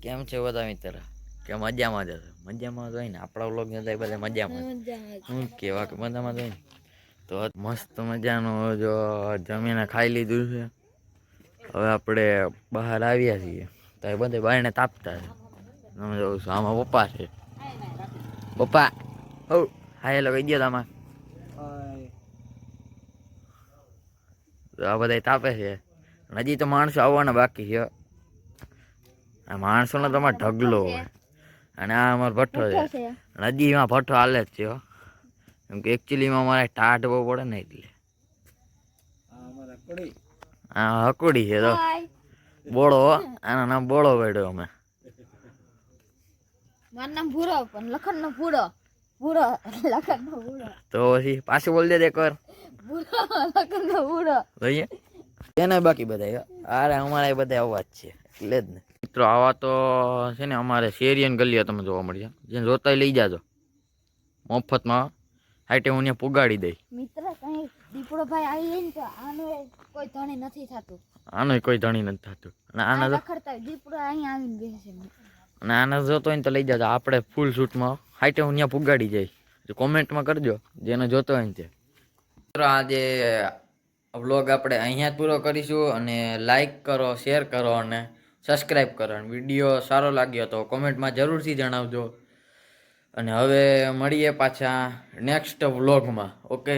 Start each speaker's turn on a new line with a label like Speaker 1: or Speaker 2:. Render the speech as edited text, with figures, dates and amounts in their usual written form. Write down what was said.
Speaker 1: કેમ છે બધા મિત્ર? કે મજામાં જ હશે? મજામાં જ હોય ને, આપણા વ્લોગ ને બધા મજામાં હું કેવા કે મજામાં જ હોય ને. તો મસ્ત મજાનો જો જમીને ખાઈ લીધું છે. હવે આપણે બહાર આવ્યા છીએ તો એ બધે બાયણે તાપતા છે. તમે જોઉં છું આમાં પપ્પા છે. પપ્પા હો હાય હેલો કહી દો તમારે. આ બધા તાપે છે. હજી તો માણસો આવવાના બાકી છે. આ માણસોનો તમારે ઢગલો હોય અને આ અમારો ભઠ્ઠો છે. હજી એમાં ભઠ્ઠો હાલે જ છે કેમ કે એકચ્યુઅલીમાં અમારે ટાઢ બહુ પડે ને એટલે. હા હકુડી છે તો બોળો, આનું નામ બોળો પડ્યો અમે.
Speaker 2: મારું નામ ભૂરો પણ લખનનો ભૂરો. ભૂરો લખનનો ભૂરો.
Speaker 1: તો પછી પાછું બોલ દે એકવાર.
Speaker 2: ભૂરો લખનનો ભૂરો.
Speaker 1: જોઈએ એને બાકી બધા અરે અમારે બધા અવાજ છે એટલે જ ને મિત્રો. આવા તો છે ને અમારે શેરિયન ગલીયા તમે જોવા મળ્યા, જેને જોતાય લઈ જાજો મફતમાં. હાઈટે હું ત્યાં પુગાડી દઈ.
Speaker 2: મિત્ર કઈ દીપડો ભાઈ આવી જાય ને તો આનું કોઈ ધણી નથી થતું.
Speaker 1: આનો કોઈ ધણી નથી થતું. અને આના
Speaker 2: રખડતા દીપડો અહીં આવીને બેસે છે.
Speaker 1: અને આને જોતો હોય ને તો લઈ જાજો. આપણે ફૂલ શૂટમાં હાઈટે હું ત્યાં પુગાડી જાય. કોમેન્ટમાં કરજો જેને જોતો હોય ને તે. આજે વ્લોગ આપણે અહીંયા જ પૂરો કરીશું અને લાઈક કરો, શેર કરો અને સબસ્ક્રાઈબ કરો. અને વિડીયો સારો લાગ્યો તો કોમેન્ટમાં જરૂરથી જણાવજો. અને હવે મળીએ પાછા નેક્સ્ટ વ્લોગમાં. ઓકે.